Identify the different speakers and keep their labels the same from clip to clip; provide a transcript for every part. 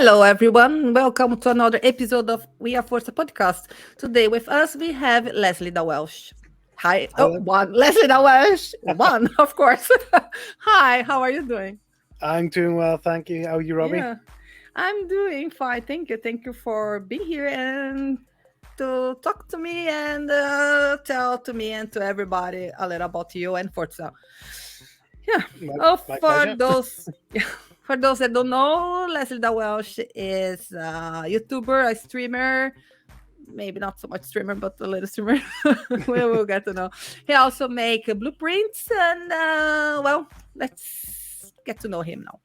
Speaker 1: Hello, everyone. Welcome to another episode of We Are Forza podcast. Today with us, we have Leslie the Welsh. Hi. Oh,
Speaker 2: Hello.
Speaker 1: one. Leslie the Welsh. One, of course. Hi, how are you doing?
Speaker 2: I'm doing well, thank you. How are you, Robbie?
Speaker 1: Yeah, I'm doing fine. Thank you. Thank you for being here and to talk to me and tell to me and to everybody a little about you and Forza. Yeah.
Speaker 2: My,
Speaker 1: Oh,
Speaker 2: my
Speaker 1: for
Speaker 2: pleasure.
Speaker 1: those for those that don't know, Leslie the Welsh is a YouTuber, a streamer, maybe not so much streamer, but a little streamer. We will get to know. He also make blueprints, and let's get to know him now.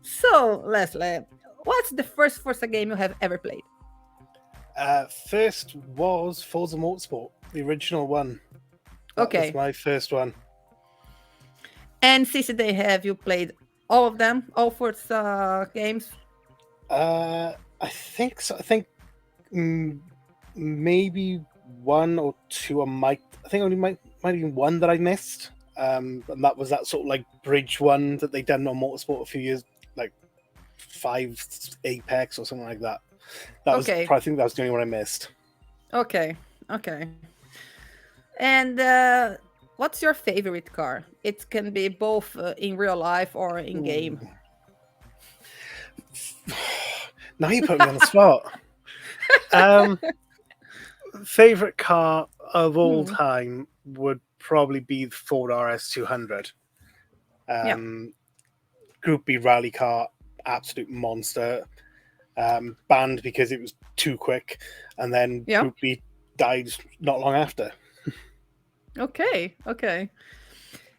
Speaker 1: So, Leslie, what's the first Forza game you have ever played?
Speaker 2: First was Forza Motorsport, the original one. That
Speaker 1: Okay.
Speaker 2: was my first one.
Speaker 1: And since they have you played all of them, all Forza games?
Speaker 2: I think so. I think maybe one or two. I think only might even one that I missed. And that was that sort of like bridge one that they done on Motorsport a few years, like 5 Apex or something like that.
Speaker 1: Okay.
Speaker 2: I think that was the only one I missed.
Speaker 1: Okay. And what's your favorite car? It can be both in real life or in game.
Speaker 2: Now you put me on the spot. Favorite car of all time would probably be the Ford RS200. Group B rally car, absolute monster. Banned because it was too quick, and then Group B died not long after.
Speaker 1: Okay.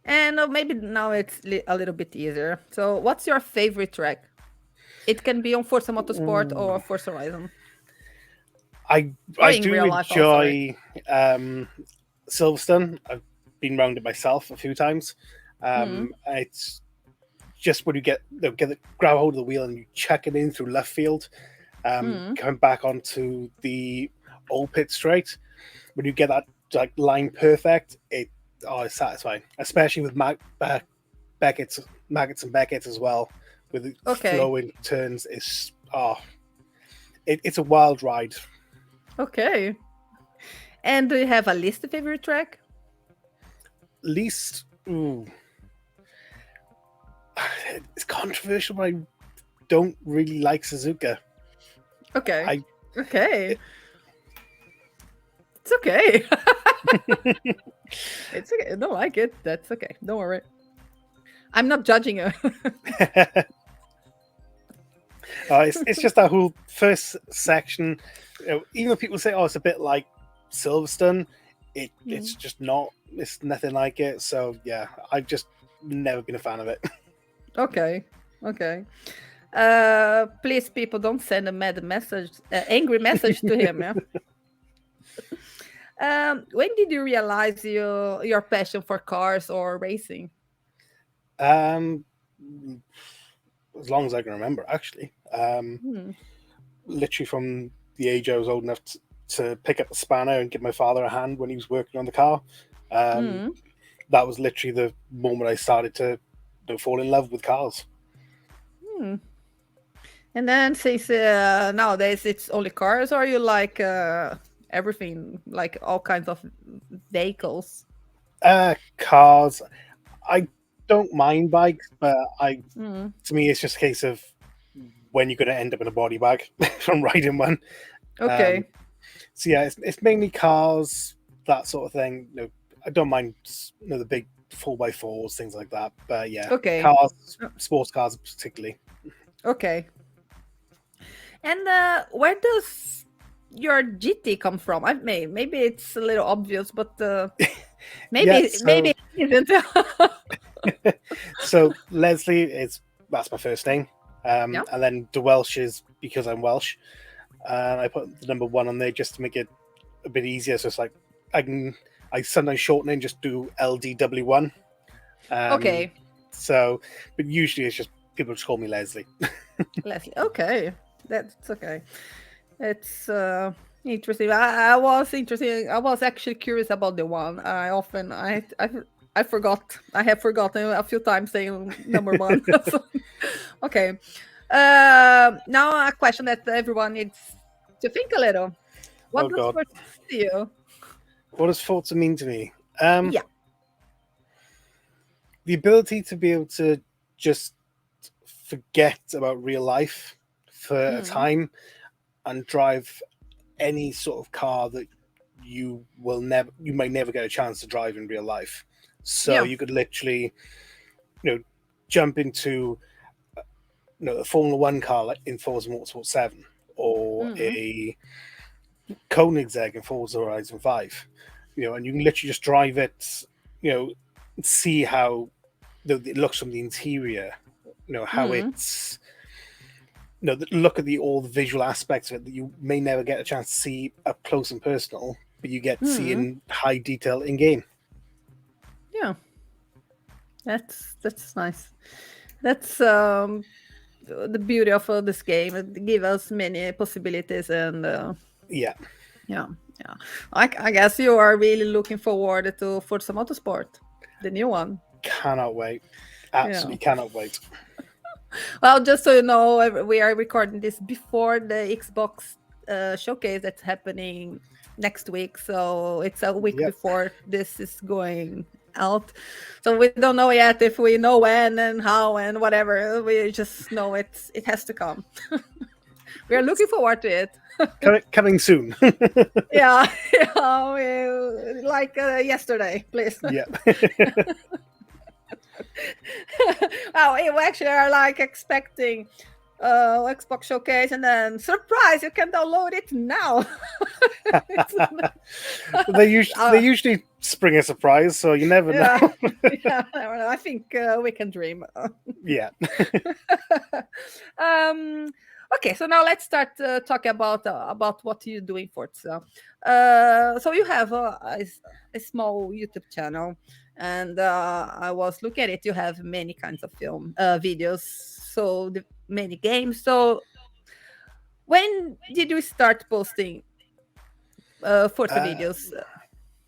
Speaker 1: And maybe now it's a little bit easier. So, what's your favorite track? It can be on Forza Motorsport or Forza Horizon.
Speaker 2: I do enjoy Silverstone. I've been around it myself a few times. It's just when you grab hold of the wheel and you chuck it in through left field, coming back onto the old pit straight. When you get that like line perfect, it's satisfying, especially with Beckett's and Beckett's as well, with the flowing turns. It's a wild ride.
Speaker 1: Okay. And do you have a least favorite track?
Speaker 2: Least, it's controversial, but I don't really like Suzuka.
Speaker 1: Okay. It's okay. It's okay. I don't like it. That's okay. Don't worry. I'm not judging you.
Speaker 2: It's just that whole first section. Even though people say, "Oh, it's a bit like Silverstone," it's just not. It's nothing like it. So yeah, I've just never been a fan of it.
Speaker 1: Okay. Please, people, don't send a angry message to him. Yeah. When did you realize your passion for cars or racing?
Speaker 2: As long as I can remember, actually. Literally from the age I was old enough to pick up the spanner and give my father a hand when he was working on the car. That was literally the moment I started to fall in love with cars.
Speaker 1: And then since nowadays it's only cars, or you like everything, like all kinds of vehicles?
Speaker 2: Cars. I don't mind bikes, but to me it's just a case of when you're going to end up in a body bag from riding one.
Speaker 1: Okay.
Speaker 2: So yeah, it's mainly cars, that sort of thing. I don't mind the big 4x4s, things like that. But yeah, cars, sports cars particularly.
Speaker 1: Okay. And where does your GT come from? Maybe it's a little obvious, but maybe it isn't.
Speaker 2: So Leslie that's my first name, and then DaWelsh is because I'm Welsh, and I put the number 1 on there just to make it a bit easier. So it's like I sometimes shorten it and just do LDW1.
Speaker 1: Okay.
Speaker 2: So, but usually it's just people just call me Leslie.
Speaker 1: Leslie. Okay, that's okay. It's interesting. I was actually curious about the one. I forgot. I have forgotten a few times saying number 1. Okay. Now a question that everyone needs to think a little. What
Speaker 2: Oh
Speaker 1: does
Speaker 2: God,
Speaker 1: Forza mean to you?
Speaker 2: what does Forza mean to me?
Speaker 1: Yeah.
Speaker 2: The ability to be able to just forget about real life for a time and drive any sort of car that you might never get a chance to drive in real life. So
Speaker 1: Yeah.
Speaker 2: you could literally, jump into a Formula One car like in Forza Motorsport 7 or a Koenigsegg in Forza Horizon 5. And you can literally just drive it, see how it looks from the interior, how it's look at all the visual aspects of it that you may never get a chance to see up close and personal, but you get to see in high detail in game.
Speaker 1: Yeah. That's nice. That's the beauty of this game. It gives us many possibilities, and
Speaker 2: Yeah,
Speaker 1: yeah. I guess you are really looking forward to Forza Motorsport, the new one.
Speaker 2: cannot wait. Absolutely cannot wait.
Speaker 1: Well, just so you know, we are recording this before the Xbox showcase that's happening next week. So it's a week
Speaker 2: Yep.
Speaker 1: before this is going out. So we don't know yet if we know when and how and whatever. We just know it has to come. We are looking forward to it.
Speaker 2: Coming soon.
Speaker 1: Yeah, like yesterday, please.
Speaker 2: Yeah.
Speaker 1: Wow, we actually are like expecting Xbox showcase, and then surprise, you can download it now.
Speaker 2: they usually spring a surprise, so you never know.
Speaker 1: Yeah, I think we can dream.
Speaker 2: Yeah.
Speaker 1: Okay, so now let's start talking about what you do in Forza. So you have a small YouTube channel, and I was looking at it. You have many kinds of film videos, so many games. So when did you start posting Forza videos?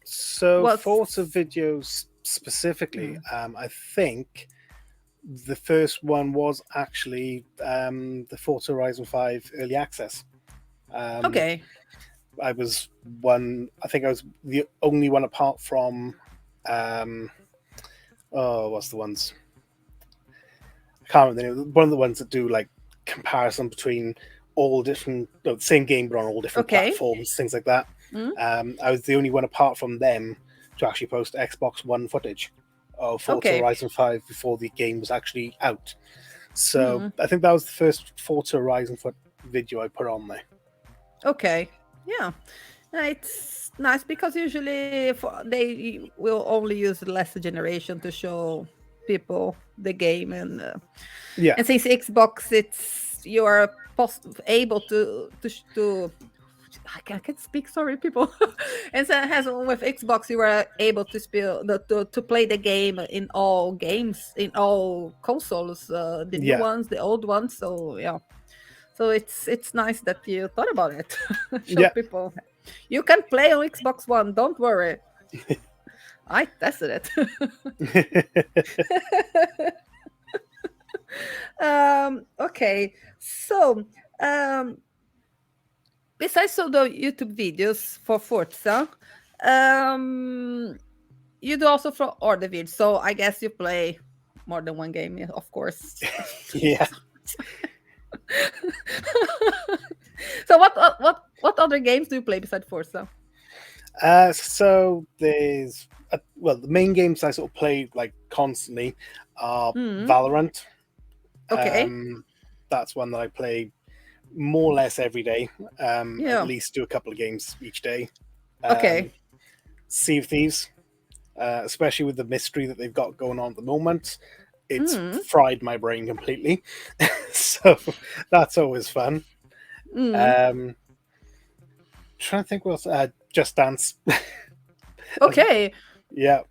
Speaker 2: So Forza videos specifically, I think the first one was actually the Forza Horizon 5 early access.
Speaker 1: Okay.
Speaker 2: I was the only one apart from what's the ones? I can't remember the name. One of the ones that do like comparison between all different the same game but on all different platforms, things like that. I was the only one apart from them to actually post Xbox One footage of Forza Horizon 5 before the game was actually out. So I think that was the first Forza Horizon video I put on there.
Speaker 1: Okay. Yeah. It's nice because usually they will only use the last generation to show people the game, and and since Xbox, you are able to I can't speak. Sorry, people. And so with Xbox, you were able to play the game in all games, in all consoles, the new ones, the old ones. So yeah, so it's nice that you thought about it. Show people you can play on Xbox One. Don't worry. I tested it. Okay, so besides all the YouTube videos for Forza, you do also for other videos. So I guess you play more than one game, of course.
Speaker 2: Yeah.
Speaker 1: So what other games do you play besides Forza?
Speaker 2: So there's the main games I sort of play like constantly are Valorant.
Speaker 1: Okay.
Speaker 2: That's one that I play more or less every day.
Speaker 1: Yeah.
Speaker 2: At least do a couple of games each day.
Speaker 1: Okay.
Speaker 2: Sea of Thieves, especially with the mystery that they've got going on at the moment, it's fried my brain completely. So that's always fun. Trying to think what else. Just Dance.
Speaker 1: Okay.
Speaker 2: Yeah.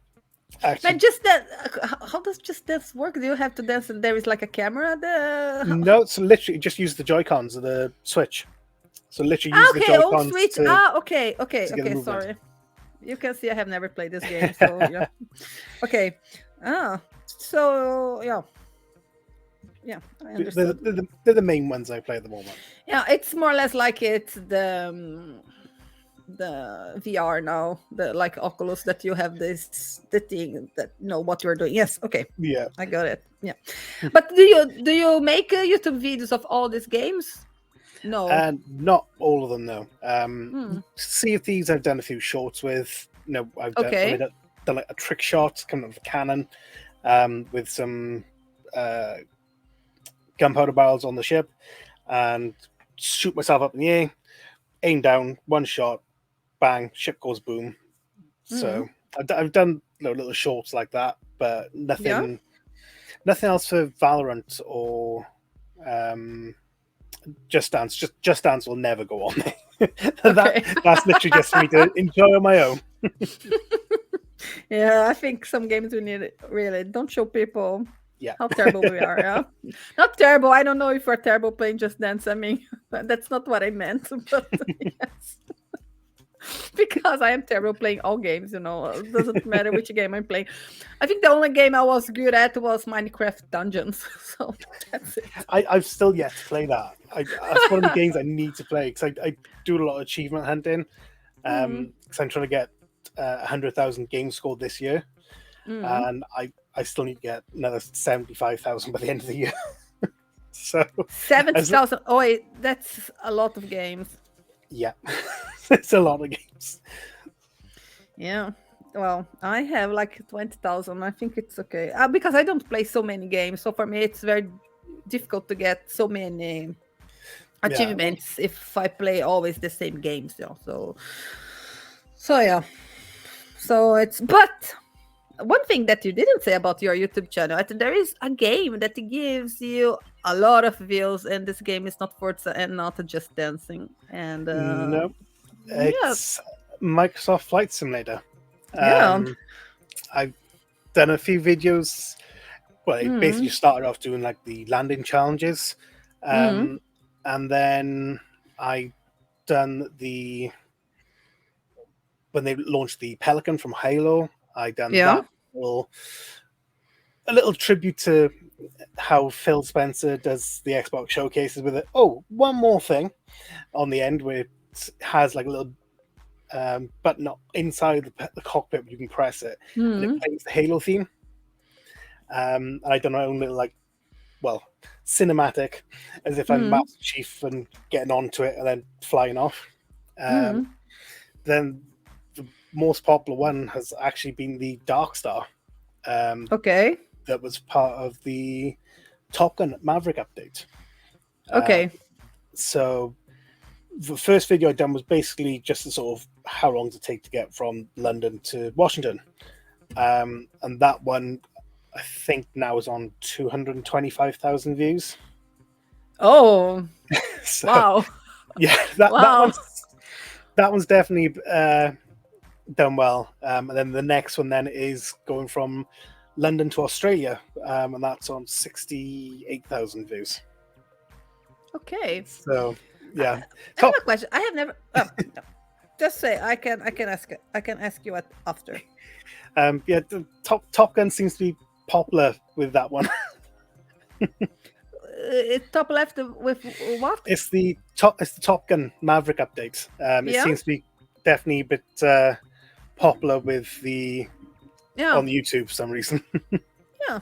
Speaker 1: Actually, Just Dance. How does Just Dance work? Do you have to dance and there is like a camera there?
Speaker 2: No, it's literally just use the Joy-Cons of the Switch. So literally use the Joy-Cons
Speaker 1: Switch. Okay. Sorry. You can see I have never played this game. So yeah. Okay. So yeah. Yeah, I
Speaker 2: They're,
Speaker 1: understood.
Speaker 2: they're the main ones I play at the moment.
Speaker 1: Yeah, it's more or less like it's the VR now, the like Oculus, that you have the thing that know what you're doing. Yes, okay,
Speaker 2: Yeah.
Speaker 1: I got it. Yeah, but do you make YouTube videos of all these games? No.
Speaker 2: And not all of them, no.
Speaker 1: Hmm.
Speaker 2: Sea of Thieves, I've done a few shorts with. I've done when I
Speaker 1: Okay.
Speaker 2: done like a trick shot coming up with a cannon, with some gunpowder barrels on the ship, and shoot myself up in the air, aim down, one shot, bang, ship goes boom.
Speaker 1: Hmm.
Speaker 2: So I've done little shorts like that, but
Speaker 1: Yeah.
Speaker 2: nothing else for Valorant or um, Just Dance. Just Dance will never go on there.
Speaker 1: Okay.
Speaker 2: That's literally just for me to enjoy on my own.
Speaker 1: Yeah, I think some games we need it, really. Don't show people
Speaker 2: Yeah.
Speaker 1: how terrible we are. Yeah, not terrible. I don't know if we're terrible playing Just Dance. I mean, that's not what I meant. But yes, because I am terrible playing all games. It doesn't matter which game I'm playing. I think the only game I was good at was Minecraft Dungeons. So that's it.
Speaker 2: I've still yet to play that. That's one of the games I need to play because I do a lot of achievement hunting.
Speaker 1: Mm,
Speaker 2: Because I'm trying to get 100,000 games scored this year,
Speaker 1: mm.
Speaker 2: and I still need to get another 75,000 by the end of the year. So, as
Speaker 1: 70,000. Oh, wait, that's a lot of games.
Speaker 2: yeah, it's a lot of games.
Speaker 1: Yeah. Well, I have like 20,000. I think it's okay. Because I don't play so many games. So for me, it's very difficult to get so many
Speaker 2: Yeah,
Speaker 1: achievements if I play always the same games. So yeah. But one thing that you didn't say about your YouTube channel, there is a game that gives you a lot of views, and this game is not Forza and not Just Dancing. And
Speaker 2: no,
Speaker 1: yeah,
Speaker 2: it's Microsoft Flight Simulator.
Speaker 1: yeah.
Speaker 2: I've done a few videos. Well, it basically
Speaker 1: Mm,
Speaker 2: started off doing like the landing challenges,
Speaker 1: mm,
Speaker 2: um, and then I done when they launched the Pelican from Halo. I done
Speaker 1: yeah.
Speaker 2: that a little tribute to how Phil Spencer does the Xbox showcases with it. Oh, one more thing on the end where it has like a little button up inside the cockpit where you can press it, and it
Speaker 1: Mm,
Speaker 2: plays the Halo theme. And I done my own little cinematic, as if I'm
Speaker 1: mm,
Speaker 2: Master Chief and getting onto it and then flying off. Um,
Speaker 1: mm.
Speaker 2: then the most popular one has actually been the Dark Star, um,
Speaker 1: Okay.
Speaker 2: that was part of the Top Gun Maverick update. Uh,
Speaker 1: Okay.
Speaker 2: so the first video I done was basically just the sort of how long does it take to get from London to Washington, and that one I think now is on 225,000 views.
Speaker 1: Oh,
Speaker 2: So
Speaker 1: wow.
Speaker 2: yeah, that
Speaker 1: Wow.
Speaker 2: one's definitely done well. And then the next one then is going from London to Australia, and that's on 68,000 views.
Speaker 1: Okay.
Speaker 2: So
Speaker 1: I,
Speaker 2: yeah,
Speaker 1: I have
Speaker 2: top
Speaker 1: a question. I have never. No. Just say I can ask you after.
Speaker 2: yeah, the Top Gun seems to be popular with that one.
Speaker 1: Top left with what?
Speaker 2: It's the Top Gun Maverick update. It
Speaker 1: Yeah.
Speaker 2: seems to be definitely a bit popular with
Speaker 1: Yeah.
Speaker 2: on YouTube for some reason.
Speaker 1: Yeah.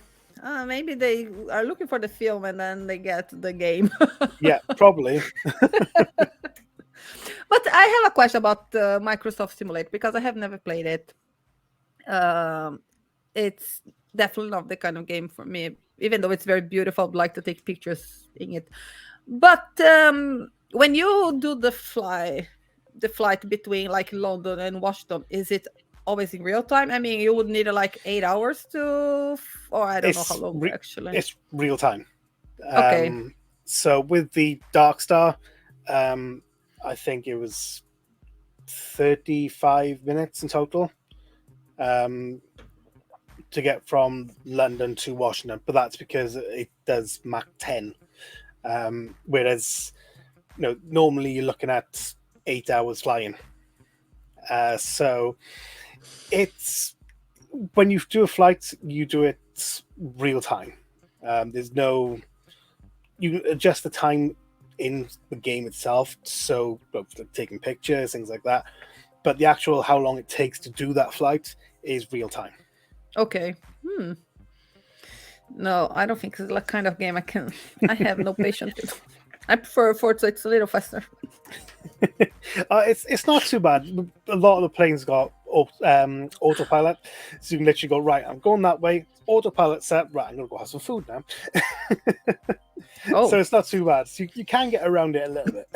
Speaker 1: Maybe they are looking for the film and then they get the game.
Speaker 2: Yeah, probably.
Speaker 1: But I have a question about Microsoft Simulate because I have never played it. Um, it's definitely not the kind of game for me, even though it's very beautiful. I'd like to take pictures in it. But when you do the flight between like London and Washington, is it always in real time? I mean, you would need like 8 hours or I don't know how
Speaker 2: It's
Speaker 1: long actually.
Speaker 2: it's real time.
Speaker 1: Okay.
Speaker 2: So with the Dark Star, I think it was 35 minutes in total, to get from London to Washington, but that's because it does Mach 10. Whereas normally you're looking at 8 hours flying. So it's when you do a flight, you do it real time. There's no you adjust the time in the game itself, so taking pictures, things like that. But the actual how long it takes to do that flight is real time.
Speaker 1: Okay. No, I don't think it's the kind of game I can. I have no patience with. I prefer Forza. It's a little faster.
Speaker 2: It's not too bad. A lot of the planes got autopilot, so you can literally go, right, I'm going that way. Autopilot set. Right, I'm gonna go have some food now.
Speaker 1: Oh,
Speaker 2: So it's not too bad. So you can get around it a little bit.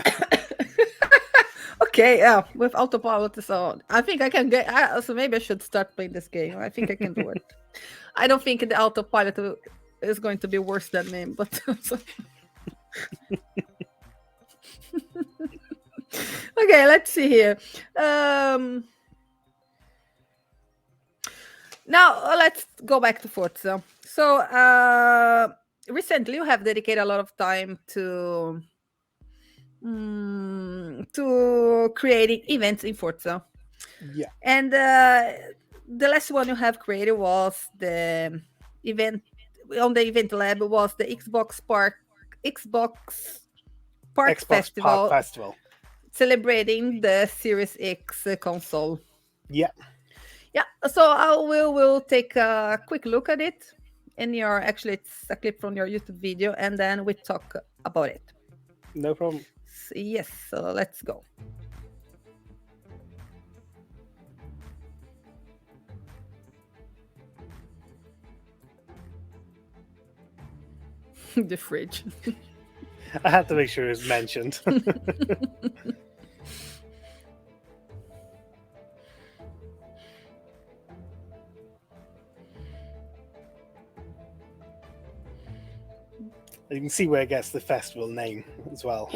Speaker 1: okay. Yeah, with autopilot, so I think I can get. So maybe I should start playing this game. I think I can do it. I don't think the autopilot is going to be worse than me, but. Okay, let's see here. Now let's go back to Forza. So recently you have dedicated a lot of time to creating events in Forza.
Speaker 2: Yeah.
Speaker 1: And the last one you have created was the event on the Event Lab was the Xbox Park Festival. Celebrating the Series X console.
Speaker 2: Yeah.
Speaker 1: Yeah. So we will take a quick look at it it's a clip from your YouTube video, and then we talk about it.
Speaker 2: No problem.
Speaker 1: So, yes. So let's go. The fridge.
Speaker 2: I had to make sure it was mentioned. You can see where it gets the festival name as well.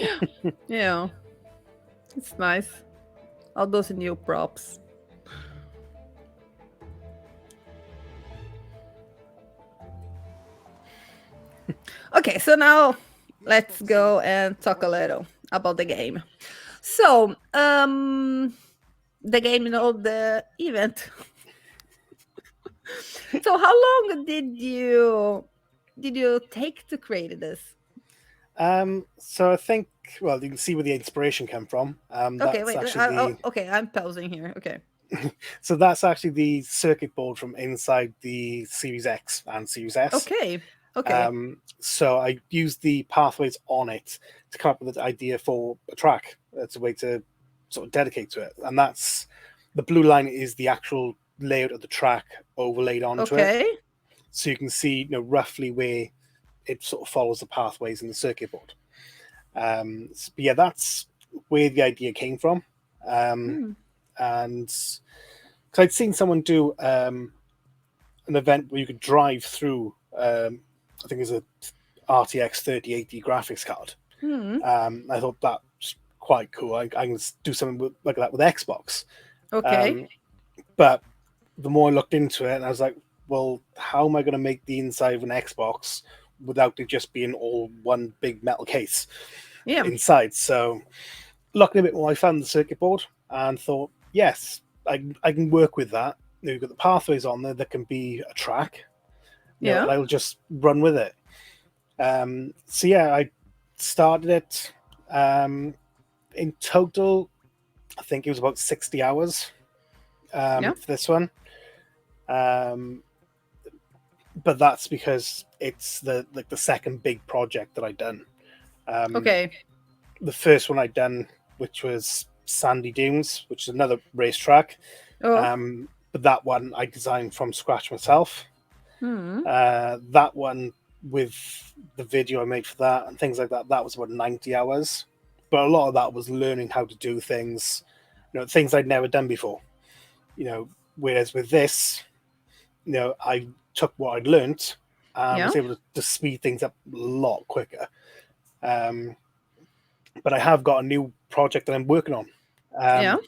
Speaker 1: Yeah. It's nice. All those new props. Okay, so now let's go and talk a little about the game. So, the game, the event. So, how long did you take to create this?
Speaker 2: So I think, well, you can see where the inspiration came from.
Speaker 1: Okay, wait. Okay, I'm pausing here. Okay.
Speaker 2: So that's actually the circuit board from inside the Series X and Series S.
Speaker 1: Okay. Okay.
Speaker 2: So I used the pathways on it to come up with the idea for a track. That's a way to sort of dedicate to it. And that's the blue line is the actual layout of the track overlaid onto it. So you can see, roughly where it sort of follows the pathways in the circuit board. But yeah, that's where the idea came from. And because I'd seen someone do an event where you could drive through, I think it's a RTX 3080 graphics card. I thought that's quite cool. I can do something like that with Xbox.
Speaker 1: Okay.
Speaker 2: But the more I looked into it, I was like, well, how am I going to make the inside of an Xbox without it just being all one big metal case inside? So looking a bit more, I found the circuit board and thought, yes, I can work with that. You've got the pathways on there that can be a track. And I'll just run with it. So yeah, I started it. In total, I think it was about 60 hours for this one. But that's because it's the second big project that I'd done.
Speaker 1: Okay.
Speaker 2: The first one I'd done, which was Sandy Dunes, which is another racetrack. But that one I designed from scratch myself. That one with the video I made for that and things like that, that was about 90 hours. But a lot of that was learning how to do things, things I'd never done before. Whereas with this, I took what I'd learnt and was able to speed things up a lot quicker. But I have got a new project that I'm working on. And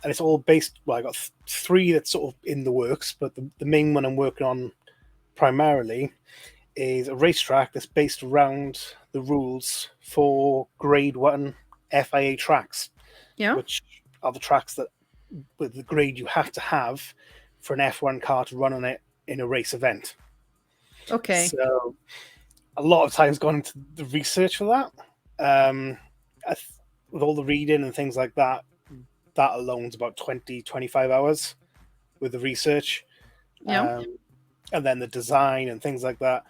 Speaker 2: it's all based, well, I got three that's sort of in the works, but the main one I'm working on primarily is a racetrack that's based around the rules for grade 1 FIA tracks, which are the tracks that with the grade you have to have for an F1 car to run on it in a race event.
Speaker 1: Okay.
Speaker 2: So a lot of time's gone into the research for that. Um, with all the reading and things like that, that alone's about 20-25 hours with the research.
Speaker 1: Yeah.
Speaker 2: And then the design and things like that.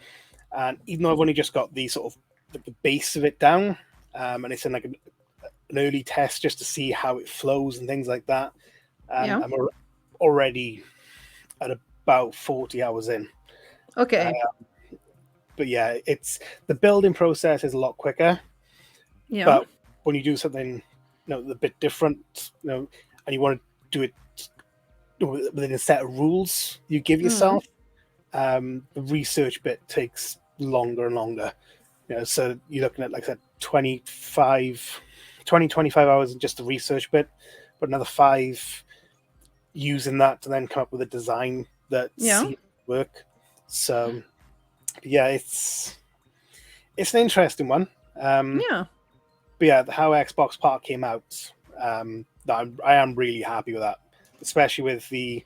Speaker 2: And even though I've only just got the sort of the base of it down, and it's in like an early test just to see how it flows and things like that,
Speaker 1: Yeah.
Speaker 2: I'm already at about 40 hours in.
Speaker 1: Okay.
Speaker 2: But yeah, it's the building process is a lot quicker.
Speaker 1: Yeah.
Speaker 2: But when you do something, a bit different, and you want to do it within a set of rules you give yourself, the research bit takes longer and longer. So you're looking at, like I said, 25 hours in just the research bit, but another 5 using that to then come up with a design that seems to work. So yeah, it's an interesting one.
Speaker 1: Yeah.
Speaker 2: But yeah, how Xbox Park came out, I am really happy with that, especially with the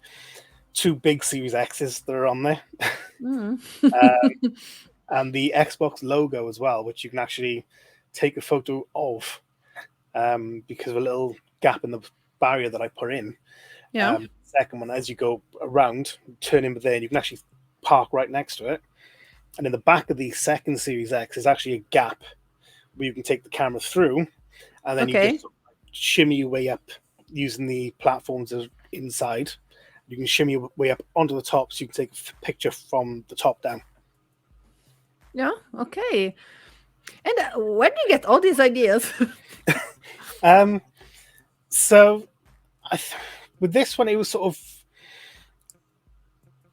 Speaker 2: 2 big Series X's that are on there. And the Xbox logo as well, which you can actually take a photo of, because of a little gap in the barrier that I put in.
Speaker 1: Yeah.
Speaker 2: Second one, as you go around, turn in there, and you can actually park right next to it. And in the back of the second Series X is actually a gap where you can take the camera through, and then you just sort of shimmy your way up using the platforms that are inside. You can shimmy your way up onto the top so you can take a picture from the top down.
Speaker 1: Yeah. Okay. And where do you get all these ideas?
Speaker 2: So with this one, it was sort of,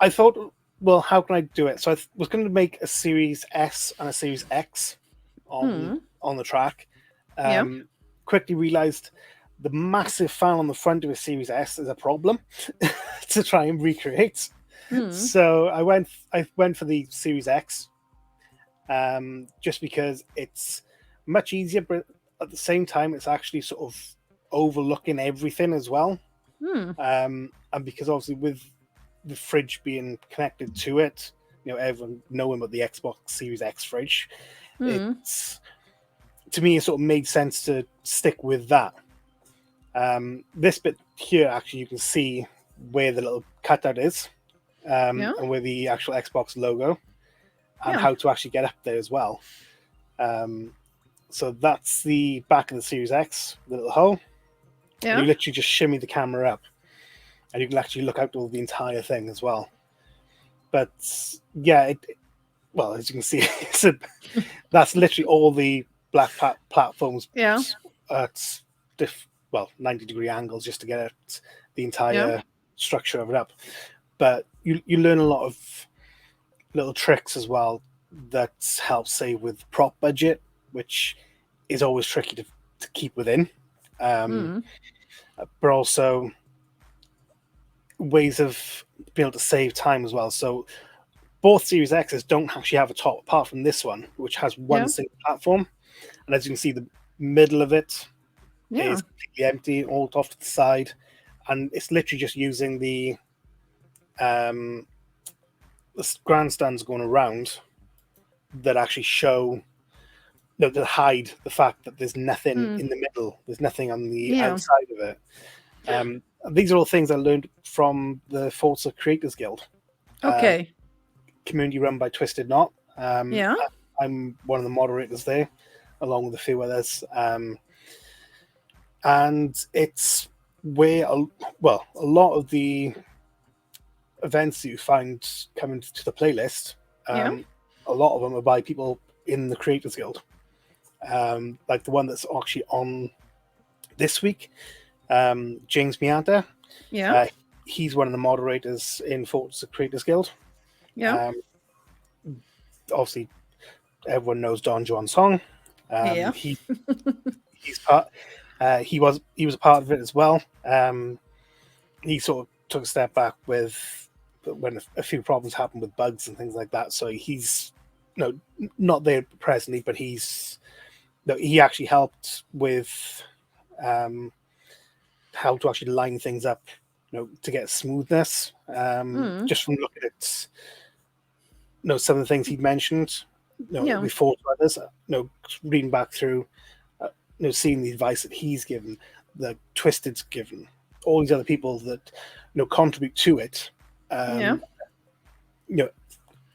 Speaker 2: I thought, well, how can I do it? So I was going to make a Series S and a Series X on the track. Quickly realized the massive fan on the front of a Series S is a problem to try and recreate. So I went for the Series X, just because it's much easier, but at the same time, it's actually sort of overlooking everything as well. And because obviously with the fridge being connected to it, everyone knowing about the Xbox Series X fridge, it's, to me, it sort of made sense to stick with that. This bit here, actually, you can see where the little cutout is, and where the actual Xbox logo, and how to actually get up there as well. So that's the back of the Series X, the little hole. And you literally just shimmy the camera up, and you can actually look out over the entire thing as well. But yeah, well, as you can see, that's literally all the black platforms at 90-degree angles just to get at the entire structure of it up. But you learn a lot of little tricks as well that help save with prop budget, which is always tricky to keep within. But also ways of being able to save time as well. So both Series X's don't actually have a top, apart from this one, which has one single platform. And as you can see, the middle of it is completely empty, all off to the side. And it's literally just using the grandstands going around that actually show, that hide the fact that there's nothing in the middle. There's nothing on the outside of it. These are all things I learned from the Forza Creators Guild. Community run by Twisted Knot. I'm one of the moderators there, along with a few others. And it's where, a lot of the events that you find coming to the playlist, a lot of them are by people in the Creators Guild. Like the one that's actually on this week, James Miata. He's one of the moderators in Forza Creators Guild. Obviously, everyone knows Don Juan Song. He's part. He was a part of it as well. He sort of took a step back when a few problems happened with bugs and things like that. So he's not there presently, but he actually helped with how to actually line things up, to get smoothness. Just from looking at some of the things he mentioned,
Speaker 1: Yeah.
Speaker 2: before others, reading back through, seeing the advice that he's given, the Twisted's given, all these other people that contribute to it.
Speaker 1: Yeah.
Speaker 2: Um, you know,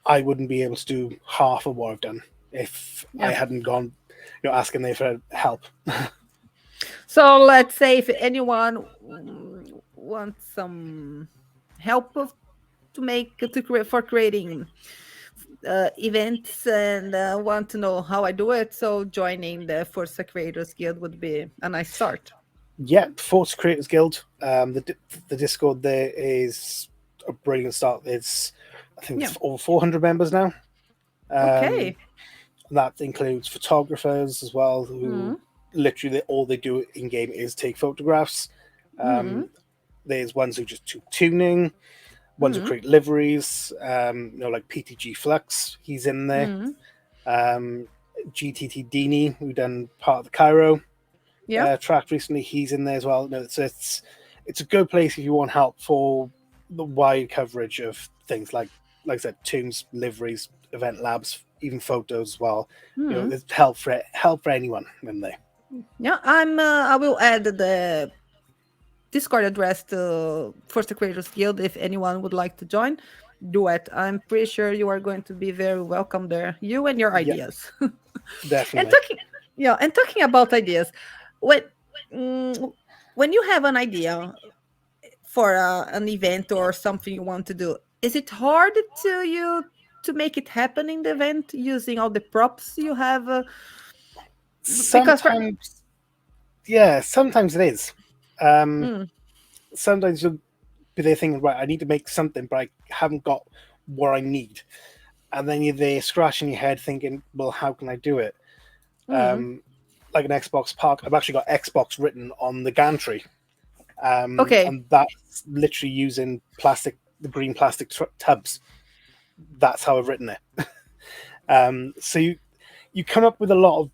Speaker 2: I wouldn't be able to do half of what I've done if I
Speaker 1: Yeah.
Speaker 2: hadn't gone, asking them for help.
Speaker 1: So let's say if anyone wants some help to make to create for creating events and want to know how I do it, so joining the Forza Creators Guild would be a nice start.
Speaker 2: Yeah, Force Creators Guild. The Discord there is a brilliant start. It's I think
Speaker 1: Yeah.
Speaker 2: it's over 400 members now. Um,
Speaker 1: Okay.
Speaker 2: that includes photographers as well, who
Speaker 1: Mm.
Speaker 2: literally all they do in game is take photographs.
Speaker 1: Mm.
Speaker 2: Um, there's ones who just do tuning, ones who
Speaker 1: Mm.
Speaker 2: create liveries. Like PTG Flux, he's in there.
Speaker 1: Mm.
Speaker 2: Um, GTT Dini, who done part of the Cairo
Speaker 1: Yeah.
Speaker 2: track recently, he's in there as well. No, it's a good place if you want help for the wide coverage of things like I said, tunes, liveries, event labs, even photos as well.
Speaker 1: Mm.
Speaker 2: There's help for anyone in there.
Speaker 1: Yeah. I will add the Discord address to Forza Creators Guild if anyone would like to join. Do it. I'm pretty sure you are going to be very welcome there. You and your
Speaker 2: Yeah,
Speaker 1: ideas. And
Speaker 2: definitely.
Speaker 1: talking, yeah, and talking about ideas, when mm, when you have an idea for an event or something you want to do, is it hard to you to make it happen in the event using all the props you have? Because for
Speaker 2: Sometimes, yeah, sometimes it is. Um,
Speaker 1: mm,
Speaker 2: sometimes you'll be there thinking, right, I need to make something, but I haven't got what I need. And then you're there scratching your head thinking, well, how can I do it?
Speaker 1: mm,
Speaker 2: Like an Xbox Park, I've actually got Xbox written on the gantry.
Speaker 1: okay,
Speaker 2: And that's literally using the green plastic tubs. That's how I've written it. So you come up with a lot of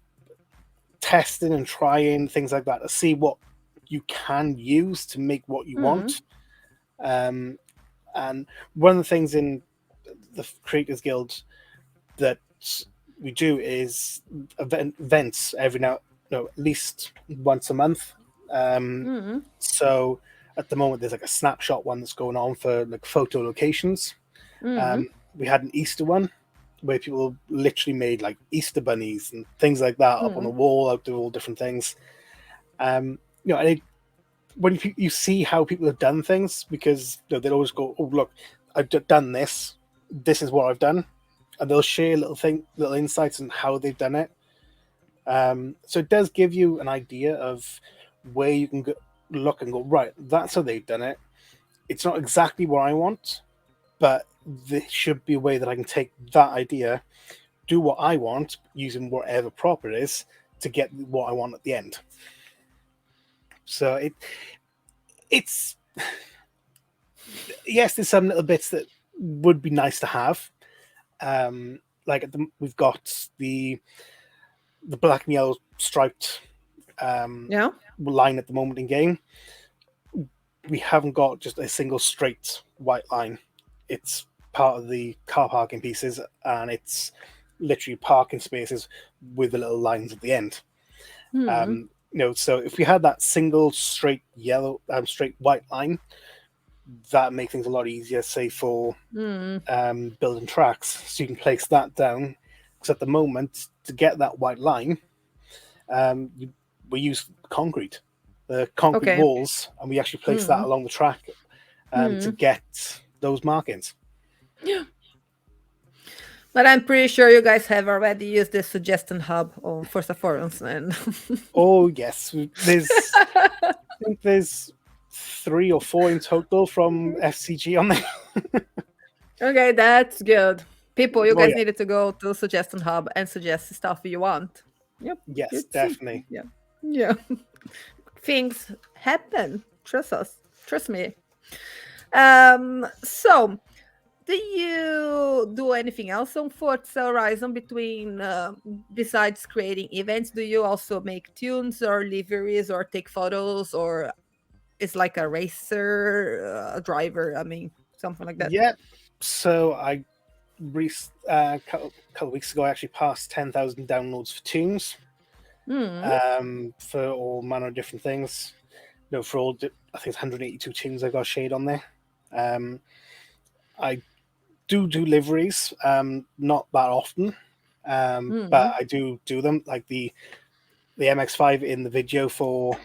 Speaker 2: testing and trying things like that to see what you can use to make what you
Speaker 1: mm,
Speaker 2: want. Um, and one of the things in the Creators Guild that we do is events every now, no, at least once a month. Um,
Speaker 1: mm,
Speaker 2: so at the moment, there's like a snapshot one that's going on for like photo locations.
Speaker 1: mm,
Speaker 2: Um, we had an Easter one where people literally made like Easter bunnies and things like that up on the
Speaker 1: mm,
Speaker 2: wall, out doing all different things. And when you see how people have done things, because they'll always go, "Oh, look, I've done this. This is what I've done," and they'll share little insights on how they've done it. So it does give you an idea of where you can look and go, right, that's how they've done it. It's not exactly what I want, but there should be a way that I can take that idea, do what I want using whatever prop it is to get what I want at the end. So it's yes, there's some little bits that would be nice to have. We've got the black and yellow striped
Speaker 1: yeah,
Speaker 2: line at the moment in game. We haven't got just a single straight white line. It's part of the car parking pieces, and it's literally parking spaces with the little lines at the end.
Speaker 1: mm,
Speaker 2: So if we had that single straight straight white line, that make things a lot easier, say for
Speaker 1: mm,
Speaker 2: building tracks. So you can place that down. Because at the moment, to get that white line, um, we use concrete, the concrete
Speaker 1: okay,
Speaker 2: walls, and we actually place that
Speaker 1: mm,
Speaker 2: along the track to
Speaker 1: mm.
Speaker 2: get those markings.
Speaker 1: But I'm pretty sure you guys have already used this suggestion hub on Forza Forums, and
Speaker 2: Oh yes, I think there's 3 or 4 in total from FCG on there.
Speaker 1: okay, that's good. People, you
Speaker 2: Oh
Speaker 1: guys
Speaker 2: yeah,
Speaker 1: needed to go to suggestion hub and suggest stuff you want. Yep,
Speaker 2: yes,
Speaker 1: you'd see.
Speaker 2: definitely.
Speaker 1: Yeah, yeah. Things happen. Trust us. Trust me. So do you do anything else on Forza Horizon between besides creating events? Do you also make tunes or liveries or take photos, or it's like a racer, a driver? I mean, something like that.
Speaker 2: Yeah. So I couple of weeks ago, I actually passed 10,000 downloads for tunes, for all manner of different things. For all, I think it's 182 tunes I've got shared on there. I do liveries, not that often, but I do them, like the MX-5 in the video for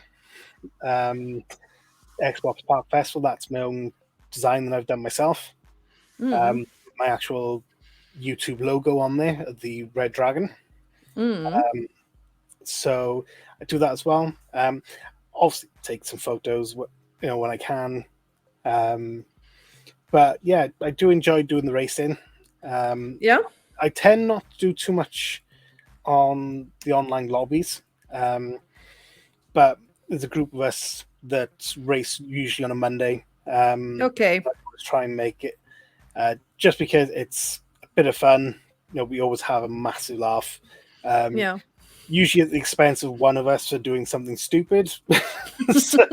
Speaker 2: Xbox Park Festival. That's my own design that I've done myself. My actual YouTube logo on there, the Red Dragon. So I do that as well. Obviously take some photos, when I can. But yeah, I do enjoy doing the racing. I tend not to do too much on the online lobbies. But there's a group of us that race usually on a Monday.
Speaker 1: Okay.
Speaker 2: I always try and make it, just because it's a bit of fun. We always have a massive laugh. Usually at the expense of one of us for doing something stupid. So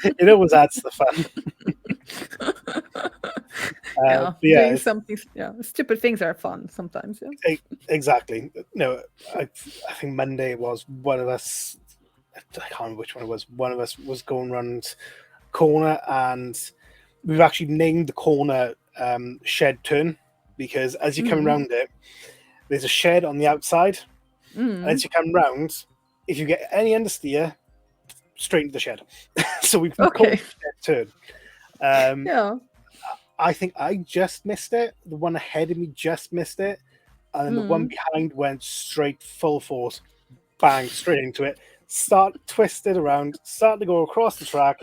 Speaker 2: it always adds to the fun.
Speaker 1: Doing something. Stupid things are fun sometimes. Yeah.
Speaker 2: Exactly. I think Monday was one of us. I can't remember which one it was. One of us was going around corner, and we've actually named the corner Shed Turn, because as you come around it, there's a shed on the outside. And as you come round, if you get any understeer, straight into the shed. So we've called it Shed Turn. I think I just missed it. The one ahead of me just missed it. And then the one behind went straight full force, bang, straight into it. Twisted around, started to go across the track,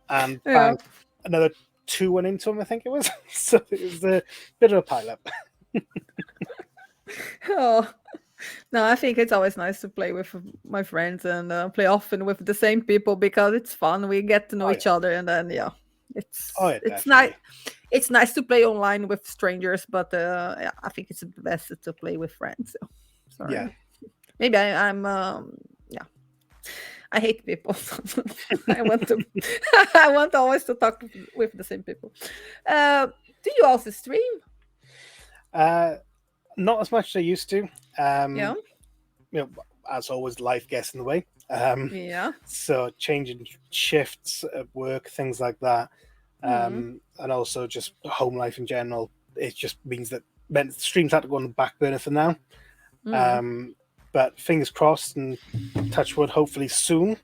Speaker 2: and bang, another 2 went into him, I think it was. So it was a bit of a pile-up.
Speaker 1: No, I think it's always nice to play with my friends and play often with the same people, because it's fun. We get to know each other, and then it's nice. It's nice to play online with strangers, but I think it's best to play with friends. So, sorry.
Speaker 2: Yeah.
Speaker 1: Maybe I'm I hate people. I want always to talk with the same people. Do you also stream?
Speaker 2: Not as much as I used to. As always, life gets in the way. So changing shifts at work, things like that, and also just home life in general. It just means that streams had to go on the back burner for now. But fingers crossed and touch wood, hopefully soon,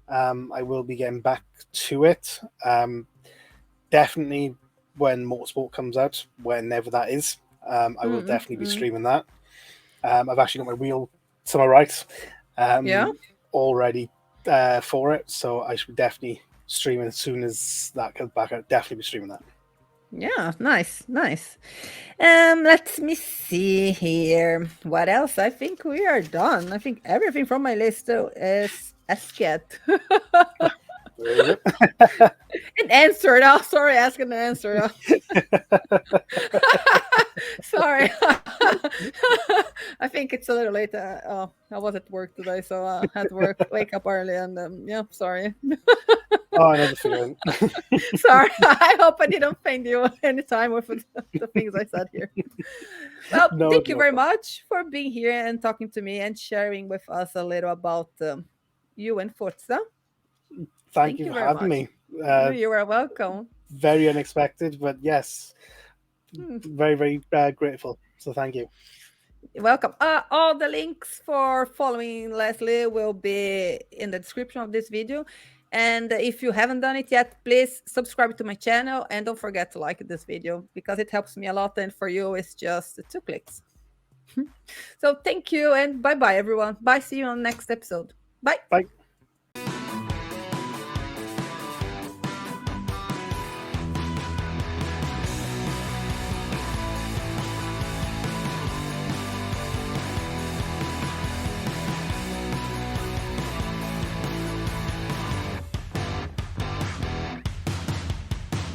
Speaker 2: I will be getting back to it. Definitely when Motorsport comes out, whenever that is. I will definitely be streaming that. I've actually got my wheel to my right already for it, so I should definitely stream it as soon as that comes back. I'll definitely be streaming that.
Speaker 1: Yeah, nice. Let me see here. What else? I think we are done. I think everything from my list is asked. An answer now. Sorry, asking an answer. Sorry. I think it's a little late. I was at work today, so I had to wake up early, and sorry.
Speaker 2: Oh, I know the feeling.
Speaker 1: Sorry, I hope I didn't offend you anytime with the things I said here. Well, thank you very much for being here and talking to me and sharing with us a little about you and Forza.
Speaker 2: Thank you for having me.
Speaker 1: You are welcome.
Speaker 2: Very unexpected, but yes, very, very grateful. So thank you.
Speaker 1: You're welcome. All the links for following Leslie will be in the description of this video. And if you haven't done it yet, please subscribe to my channel and don't forget to like this video, because it helps me a lot. And for you, it's just 2 clicks. So thank you and bye-bye, everyone. Bye. See you on the next episode. Bye.
Speaker 2: Bye.